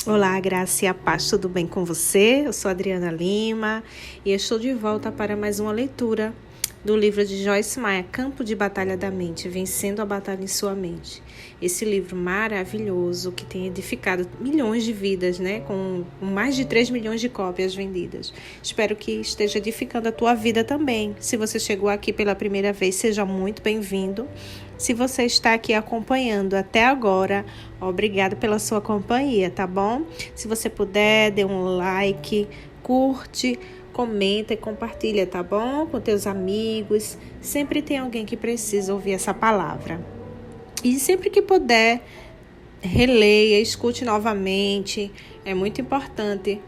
Olá, graça e a paz, tudo bem com você? Eu sou Adriana Lima e estou de volta para mais uma leitura do livro de Joyce Meyer, Campo de Batalha da Mente, Vencendo a Batalha em Sua Mente. Esse livro maravilhoso que tem edificado milhões de vidas, com mais de 3 milhões de cópias vendidas. Espero que esteja edificando a tua vida também. Se você chegou aqui pela primeira vez, seja muito bem-vindo. Se você está aqui acompanhando até agora, obrigado pela sua companhia, tá bom? Se você puder, dê um like, curte, comenta e compartilha, tá bom? Com teus amigos. Sempre tem alguém que precisa ouvir essa palavra. E sempre que puder, releia, escute novamente. É muito importante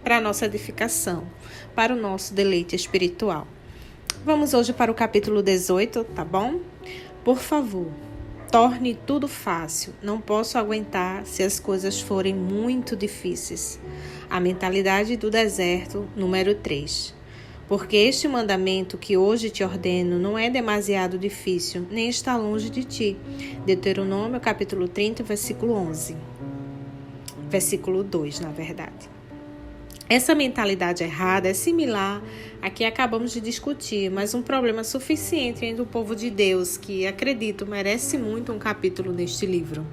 para a nossa edificação, para o nosso deleite espiritual. Vamos hoje para o capítulo 18, tá bom? Por favor, torne tudo fácil. Não posso aguentar se as coisas forem muito difíceis. A mentalidade do deserto, número 3. Porque este mandamento que hoje te ordeno não é demasiado difícil, nem está longe de ti. Deuteronômio, capítulo 30, versículo 11. Versículo 2, na verdade. Essa mentalidade errada é similar à que acabamos de discutir, mas um problema suficiente entre o povo de Deus, que, acredito, merece muito um capítulo neste livro.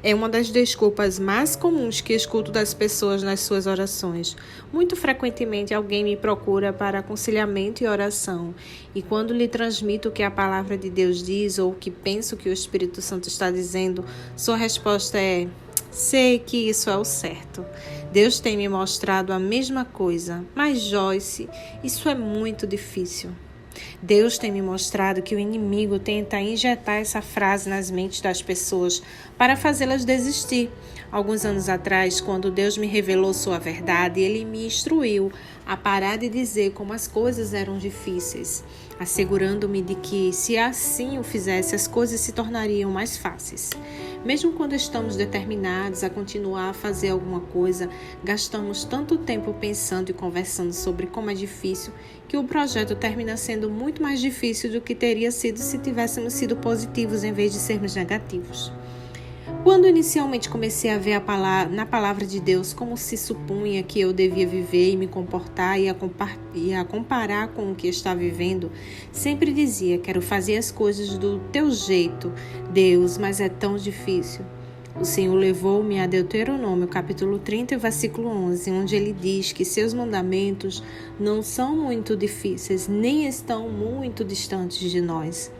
É uma das desculpas mais comuns que escuto das pessoas nas suas orações. Muito frequentemente alguém me procura para aconselhamento e oração, e quando lhe transmito o que a palavra de Deus diz ou o que penso que o Espírito Santo está dizendo, sua resposta é: sei que isso é o certo. Deus tem me mostrado a mesma coisa, mas Joyce, isso é muito difícil. Deus tem me mostrado que o inimigo tenta injetar essa frase nas mentes das pessoas para fazê-las desistir. Alguns anos atrás, quando Deus me revelou sua verdade, Ele me instruiu a parar de dizer como as coisas eram difíceis, assegurando-me de que, se assim o fizesse, as coisas se tornariam mais fáceis. Mesmo quando estamos determinados a continuar a fazer alguma coisa, gastamos tanto tempo pensando e conversando sobre como é difícil, que o projeto termina sendo muito mais difícil do que teria sido se tivéssemos sido positivos em vez de sermos negativos. Quando inicialmente comecei a ver na palavra de Deus como se supunha que eu devia viver e me comportar e a comparar com o que está vivendo, sempre dizia: quero fazer as coisas do teu jeito, Deus, mas é tão difícil. O Senhor levou-me a Deuteronômio, capítulo 30, versículo 11, onde ele diz que seus mandamentos não são muito difíceis, nem estão muito distantes de nós.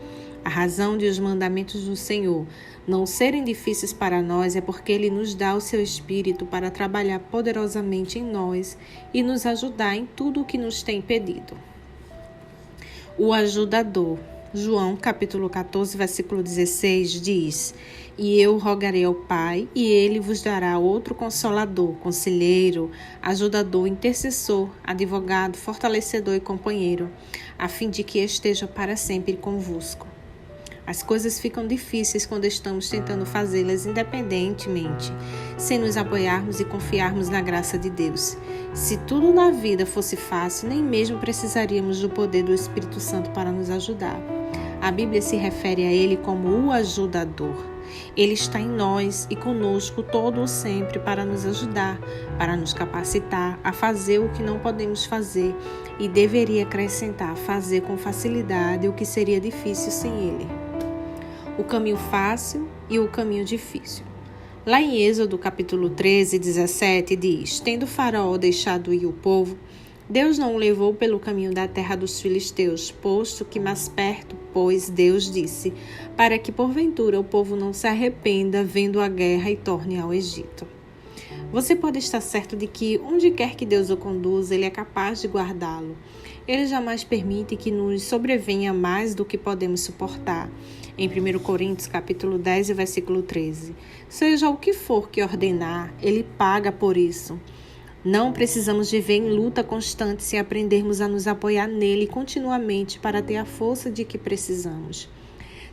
A razão de os mandamentos do Senhor não serem difíceis para nós é porque Ele nos dá o seu Espírito para trabalhar poderosamente em nós e nos ajudar em tudo o que nos tem pedido. O ajudador. João, capítulo 14, versículo 16, diz: E eu rogarei ao Pai, e Ele vos dará outro Consolador, Conselheiro, Ajudador, Intercessor, Advogado, Fortalecedor e Companheiro, a fim de que esteja para sempre convosco. As coisas ficam difíceis quando estamos tentando fazê-las independentemente, sem nos apoiarmos e confiarmos na graça de Deus. Se tudo na vida fosse fácil, nem mesmo precisaríamos do poder do Espírito Santo para nos ajudar. A Bíblia se refere a Ele como o ajudador. Ele está em nós e conosco todo o sempre para nos ajudar, para nos capacitar a fazer o que não podemos fazer e deveria acrescentar fazer com facilidade o que seria difícil sem Ele. O caminho fácil e o caminho difícil. Lá em Êxodo, capítulo 13, 17, diz: Tendo Faraó deixado ir o povo, Deus não o levou pelo caminho da terra dos filisteus, posto que mais perto, pois Deus disse, para que porventura o povo não se arrependa vendo a guerra e torne ao Egito. Você pode estar certo de que, onde quer que Deus o conduza, Ele é capaz de guardá-lo. Ele jamais permite que nos sobrevenha mais do que podemos suportar. Em 1 Coríntios, capítulo 10, versículo 13. Seja o que for que ordenar, Ele paga por isso. Não precisamos viver em luta constante se aprendermos a nos apoiar nele continuamente para ter a força de que precisamos.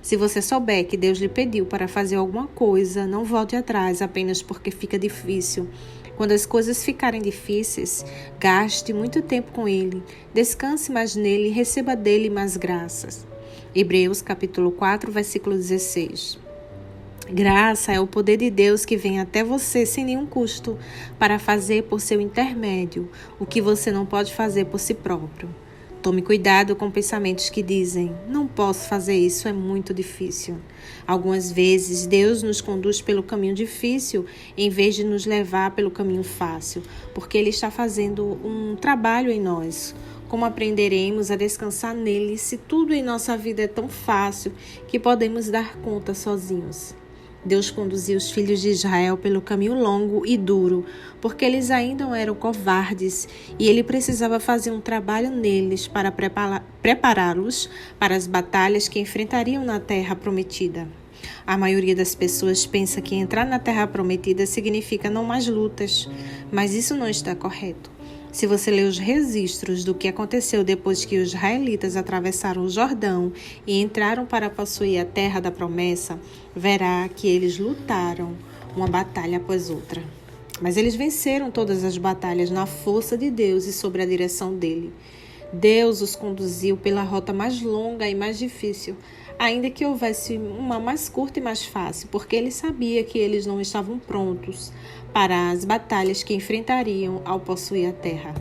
Se você souber que Deus lhe pediu para fazer alguma coisa, não volte atrás apenas porque fica difícil. Quando as coisas ficarem difíceis, gaste muito tempo com Ele, descanse mais nele e receba dele mais graças. Hebreus capítulo 4, versículo 16. Graça é o poder de Deus que vem até você sem nenhum custo para fazer por seu intermédio o que você não pode fazer por si próprio. Tome cuidado com pensamentos que dizem: não posso fazer isso, é muito difícil. Algumas vezes Deus nos conduz pelo caminho difícil em vez de nos levar pelo caminho fácil, porque Ele está fazendo um trabalho em nós. Como aprenderemos a descansar nele se tudo em nossa vida é tão fácil que podemos dar conta sozinhos? Deus conduziu os filhos de Israel pelo caminho longo e duro, porque eles ainda eram covardes e ele precisava fazer um trabalho neles para prepará-los para as batalhas que enfrentariam na terra prometida. A maioria das pessoas pensa que entrar na terra prometida significa não mais lutas, mas isso não está correto. Se você ler os registros do que aconteceu depois que os israelitas atravessaram o Jordão e entraram para possuir a terra da promessa, verá que eles lutaram uma batalha após outra. Mas eles venceram todas as batalhas na força de Deus e sob a direção dele. Deus os conduziu pela rota mais longa e mais difícil, ainda que houvesse uma mais curta e mais fácil, porque ele sabia que eles não estavam prontos para as batalhas que enfrentariam ao possuir a terra.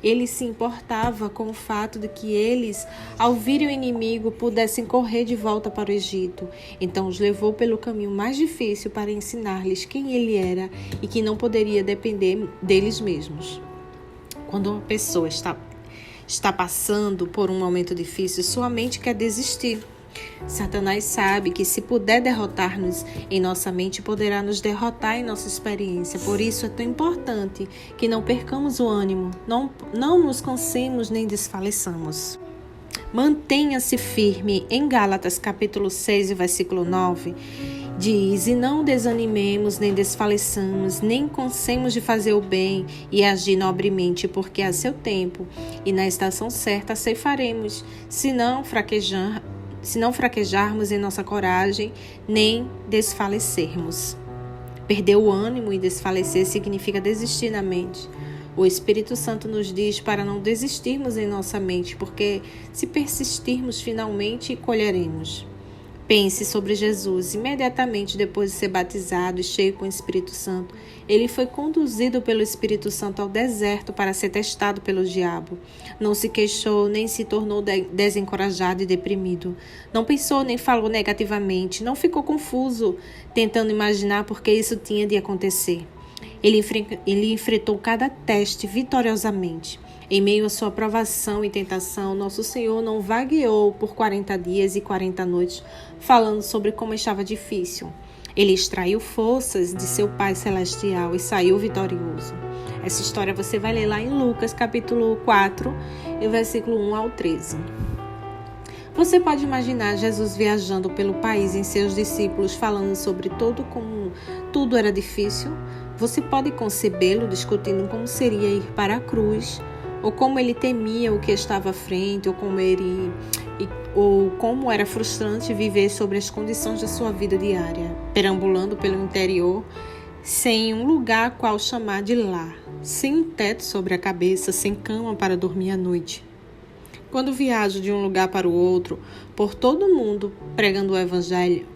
Ele se importava com o fato de que eles, ao virem o inimigo, pudessem correr de volta para o Egito. Então os levou pelo caminho mais difícil para ensinar-lhes quem ele era e que não poderia depender deles mesmos. Quando uma pessoa está passando por um momento difícil, sua mente quer desistir. Satanás sabe que se puder derrotar-nos em nossa mente, poderá nos derrotar em nossa experiência. Por isso é tão importante que não percamos o ânimo, não nos cansemos nem desfaleçamos. Mantenha-se firme. Em Gálatas capítulo 6, versículo 9, diz: e não desanimemos, nem desfaleçamos, nem cansemos de fazer o bem e agir nobremente, porque a seu tempo e na estação certa ceifaremos, se não fraquejarmos em nossa coragem, nem desfalecermos. Perder o ânimo e desfalecer significa desistir na mente. O Espírito Santo nos diz para não desistirmos em nossa mente, porque se persistirmos, finalmente colheremos. Pense sobre Jesus. Imediatamente depois de ser batizado e cheio com o Espírito Santo, ele foi conduzido pelo Espírito Santo ao deserto para ser testado pelo diabo. Não se queixou, nem se tornou desencorajado e deprimido. Não pensou nem falou negativamente. Não ficou confuso, tentando imaginar por que isso tinha de acontecer. Ele enfrentou cada teste vitoriosamente. Em meio à sua provação e tentação, nosso Senhor não vagueou por 40 dias e 40 noites, falando sobre como estava difícil. Ele extraiu forças de seu Pai Celestial e saiu vitorioso. Essa história você vai ler lá em Lucas, capítulo 4, e versículo 1 ao 13. Você pode imaginar Jesus viajando pelo país em seus discípulos, falando sobre como tudo era difícil? Você pode concebê-lo discutindo como seria ir para a cruz, ou como ele temia o que estava à frente, ou como era frustrante viver sobre as condições da sua vida diária, perambulando pelo interior, sem um lugar qual chamar de lar, sem um teto sobre a cabeça, sem cama para dormir à noite. Quando viajo de um lugar para o outro, por todo o mundo, pregando o Evangelho,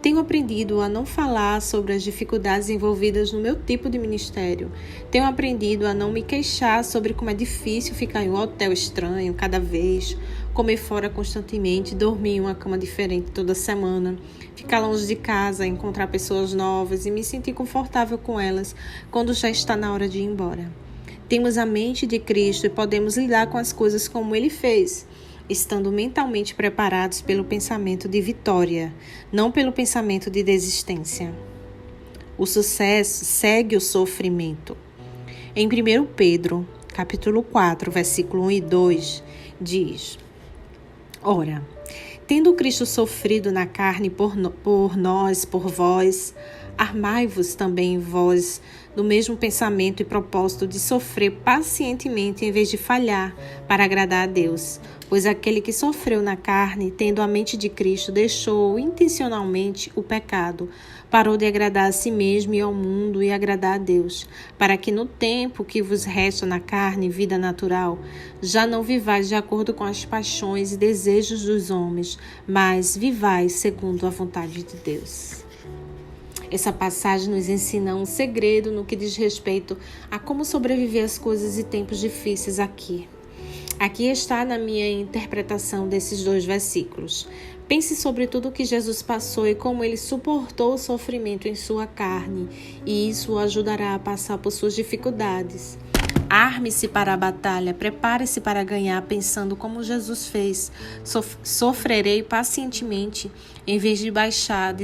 tenho aprendido a não falar sobre as dificuldades envolvidas no meu tipo de ministério. Tenho aprendido a não me queixar sobre como é difícil ficar em um hotel estranho cada vez, comer fora constantemente, dormir em uma cama diferente toda semana, ficar longe de casa, encontrar pessoas novas e me sentir confortável com elas quando já está na hora de ir embora. Temos a mente de Cristo e podemos lidar com as coisas como Ele fez, estando mentalmente preparados pelo pensamento de vitória, não pelo pensamento de desistência. O sucesso segue o sofrimento. Em 1 Pedro, capítulo 4, versículo 1 e 2, diz: ora, tendo Cristo sofrido na carne por nós, por vós, armai-vos também vós do mesmo pensamento e propósito de sofrer pacientemente em vez de falhar, para agradar a Deus. Pois aquele que sofreu na carne, tendo a mente de Cristo, deixou intencionalmente o pecado, parou de agradar a si mesmo e ao mundo e agradar a Deus, para que no tempo que vos resta na carne, vida natural, já não vivais de acordo com as paixões e desejos dos homens, mas vivais segundo a vontade de Deus. Essa passagem nos ensina um segredo no que diz respeito a como sobreviver às coisas e tempos difíceis aqui. Aqui está na minha interpretação desses 2 versículos. Pense sobre tudo o que Jesus passou e como ele suportou o sofrimento em sua carne, e isso o ajudará a passar por suas dificuldades. Arme-se para a batalha, prepare-se para ganhar, pensando como Jesus fez. Sofrerei pacientemente, em vez de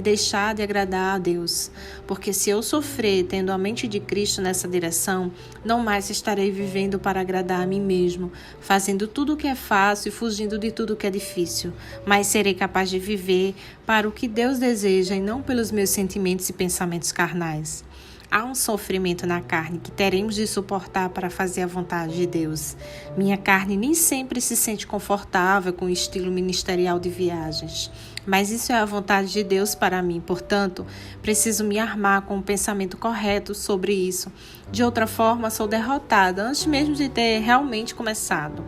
deixar de agradar a Deus. Porque se eu sofrer tendo a mente de Cristo nessa direção, não mais estarei vivendo para agradar a mim mesmo, fazendo tudo o que é fácil e fugindo de tudo o que é difícil. Mas serei capaz de viver para o que Deus deseja e não pelos meus sentimentos e pensamentos carnais. Há um sofrimento na carne que teremos de suportar para fazer a vontade de Deus. Minha carne nem sempre se sente confortável com o estilo ministerial de viagens. Mas isso é a vontade de Deus para mim, portanto, preciso me armar com o pensamento correto sobre isso. De outra forma, sou derrotada antes mesmo de ter realmente começado.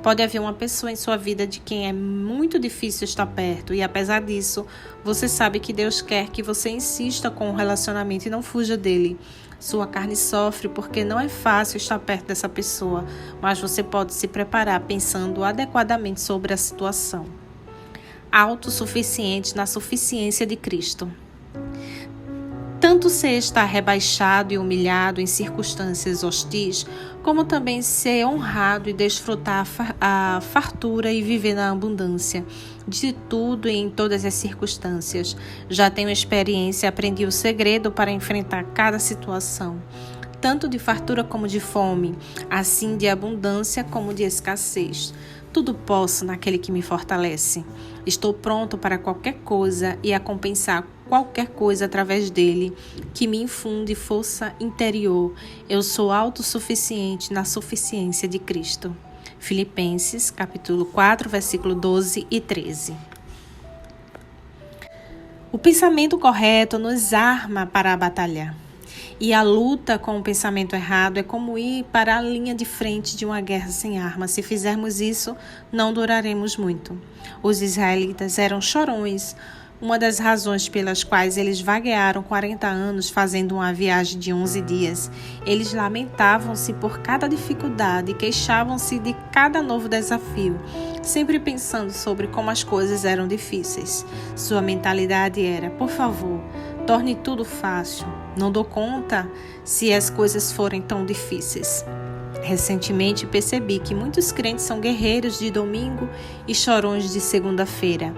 Pode haver uma pessoa em sua vida de quem é muito difícil estar perto e, apesar disso, você sabe que Deus quer que você insista com o relacionamento e não fuja dele. Sua carne sofre porque não é fácil estar perto dessa pessoa, mas você pode se preparar pensando adequadamente sobre a situação. Autossuficiente na suficiência de Cristo. Tanto ser estar rebaixado e humilhado em circunstâncias hostis, como também ser honrado e desfrutar a fartura e viver na abundância de tudo e em todas as circunstâncias. Já tenho experiência e aprendi o segredo para enfrentar cada situação, tanto de fartura como de fome, assim de abundância como de escassez. Tudo posso naquele que me fortalece. Estou pronto para qualquer coisa e a compensar qualquer coisa através dele, que me infunde força interior. Eu sou autossuficiente na suficiência de Cristo. Filipenses, capítulo 4, versículo 12 e 13. O pensamento correto nos arma para batalhar. E a luta com o pensamento errado é como ir para a linha de frente de uma guerra sem armas. Se fizermos isso, não duraremos muito. Os israelitas eram chorões, uma das razões pelas quais eles vaguearam 40 anos fazendo uma viagem de 11 dias. Eles lamentavam-se por cada dificuldade e queixavam-se de cada novo desafio, sempre pensando sobre como as coisas eram difíceis. Sua mentalidade era: por favor, torne tudo fácil. Não dou conta se as coisas forem tão difíceis. Recentemente percebi que muitos crentes são guerreiros de domingo e chorões de segunda-feira.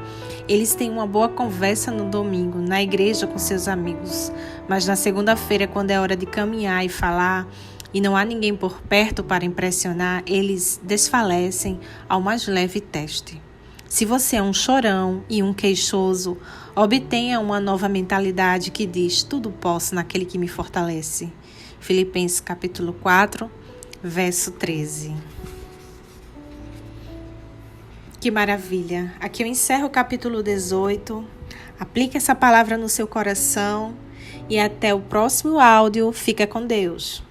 Eles têm uma boa conversa no domingo, na igreja com seus amigos, mas na segunda-feira, quando é hora de caminhar e falar, e não há ninguém por perto para impressionar, eles desfalecem ao mais leve teste. Se você é um chorão e um queixoso, obtenha uma nova mentalidade que diz: tudo posso naquele que me fortalece. Filipenses capítulo 4, verso 13. Que maravilha! Aqui eu encerro o capítulo 18. Aplique essa palavra no seu coração e até o próximo áudio. Fica com Deus.